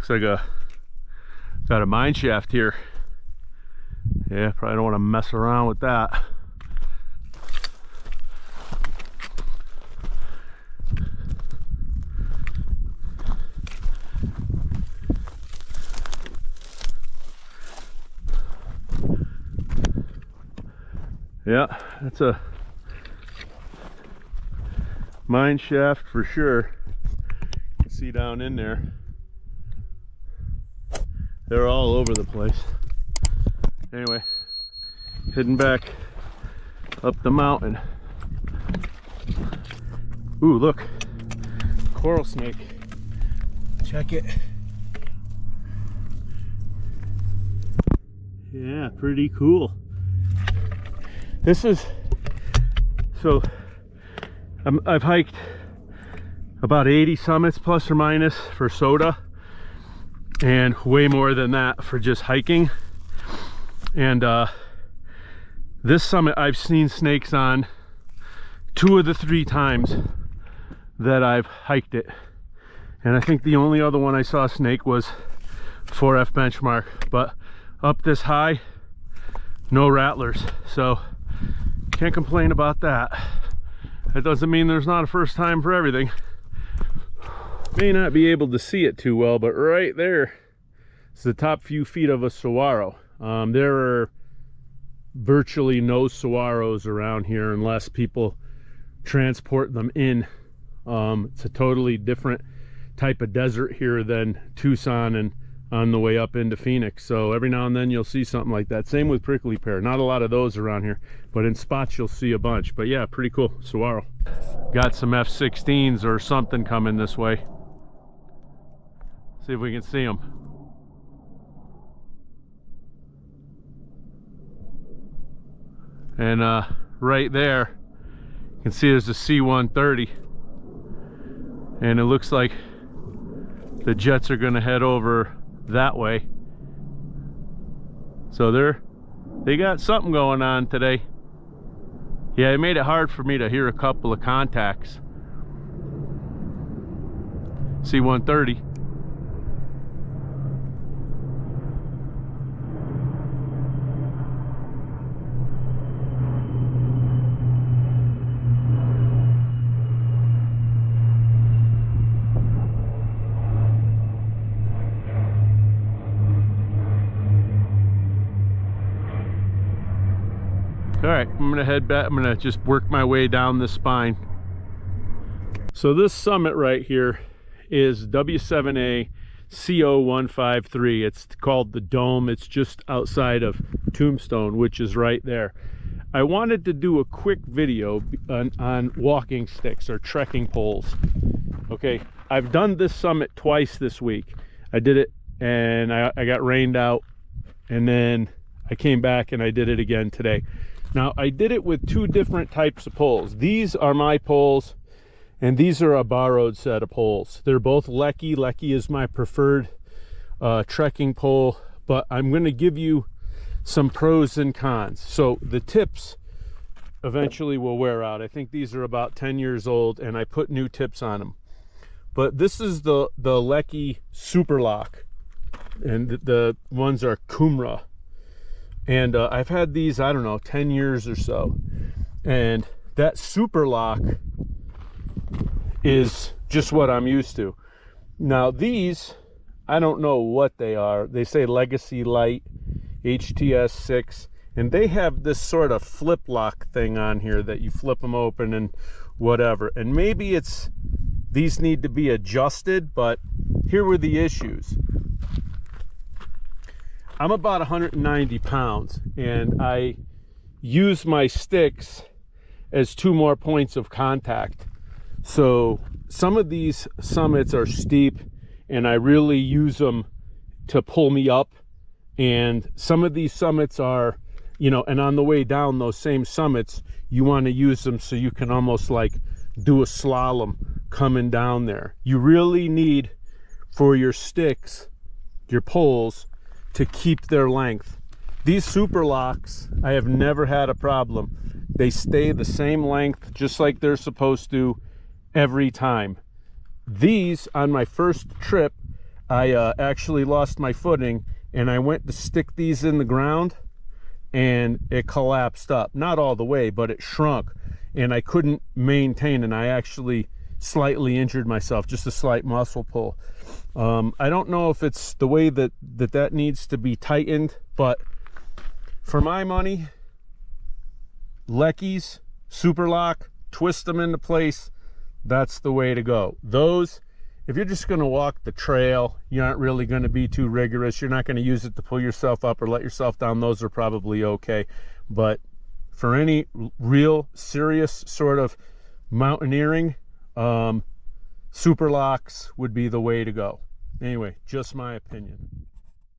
Looks like got a mine shaft here. Yeah, probably don't want to mess around with that. Yeah, that's a mine shaft for sure. You can see down in there. They're all over the place. Anyway, heading back up the mountain. Ooh, look, coral snake. Check it. Yeah, pretty cool. This is, so I've hiked about 80 summits plus or minus for SOTA, and way more than that for just hiking. And this summit I've seen snakes on 2 of the 3 times that I've hiked it. And I think the only other one I saw a snake was 4F benchmark, but up this high, no rattlers. So can't complain about that. That doesn't mean there's not a first time for everything. May not be able to see it too well, but right there is the top few feet of a saguaro. There are virtually no saguaros around here unless people transport them in. It's a totally different type of desert here than Tucson and on the way up into Phoenix. So every now and then you'll see something like that. Same with prickly pear. Not a lot of those around here, but in spots you'll see a bunch. But yeah, pretty cool saguaro. Got some F-16s or something coming this way. See if we can see them. And right there you can see there's a C-130, and it looks like the jets are going to head over that way. So they got something going on today. Yeah, it made it hard for me to hear a couple of contacts. C-130. All right, I'm gonna head back. I'm gonna just work my way down the spine. So this summit right here is W7A CO-153. It's called the Dome. It's just outside of Tombstone, which is right there. I wanted to do a quick video on walking sticks or trekking poles. Okay, I've done this summit twice this week. I did it and I got rained out, and then I came back and I did it again today. Now, I did it with 2 different types of poles. These are my poles, and these are a borrowed set of poles. They're both Lecky. Lecky is my preferred trekking pole, but I'm going to give you some pros and cons. So the tips eventually will wear out. I think these are about 10 years old, and I put new tips on them. But this is the Lecky Super Lock, and the ones are Kumra. And I've had these, I don't know, 10 years or so. And that Super Lock is just what I'm used to. Now these, I don't know what they are. They say Legacy Light, HTS 6. And they have this sort of flip lock thing on here that you flip them open and whatever. And maybe these need to be adjusted, but here were the issues. I'm about 190 pounds, and I use my sticks as 2 more points of contact. So some of these summits are steep, and I really use them to pull me up. And some of these summits are, you know, and on the way down those same summits, you want to use them so you can almost like do a slalom coming down there. You really need, for your sticks, your poles, to keep their length. These Super Locks, I have never had a problem. They stay the same length just like they're supposed to every time. These, on my first trip, I actually lost my footing, and I went to stick these in the ground, and it collapsed up. Not all the way, but it shrunk, and I couldn't maintain, and I actually slightly injured myself, just a slight muscle pull. I don't know if it's the way that needs to be tightened, but for my money, Leckies, super lock, twist them into place. That's the way to go. Those, if you're just going to walk the trail, you aren't really going to be too rigorous. You're not going to use it to pull yourself up or let yourself down. Those are probably okay. But for any real serious sort of mountaineering, super locks would be the way to go. Anyway, just my opinion.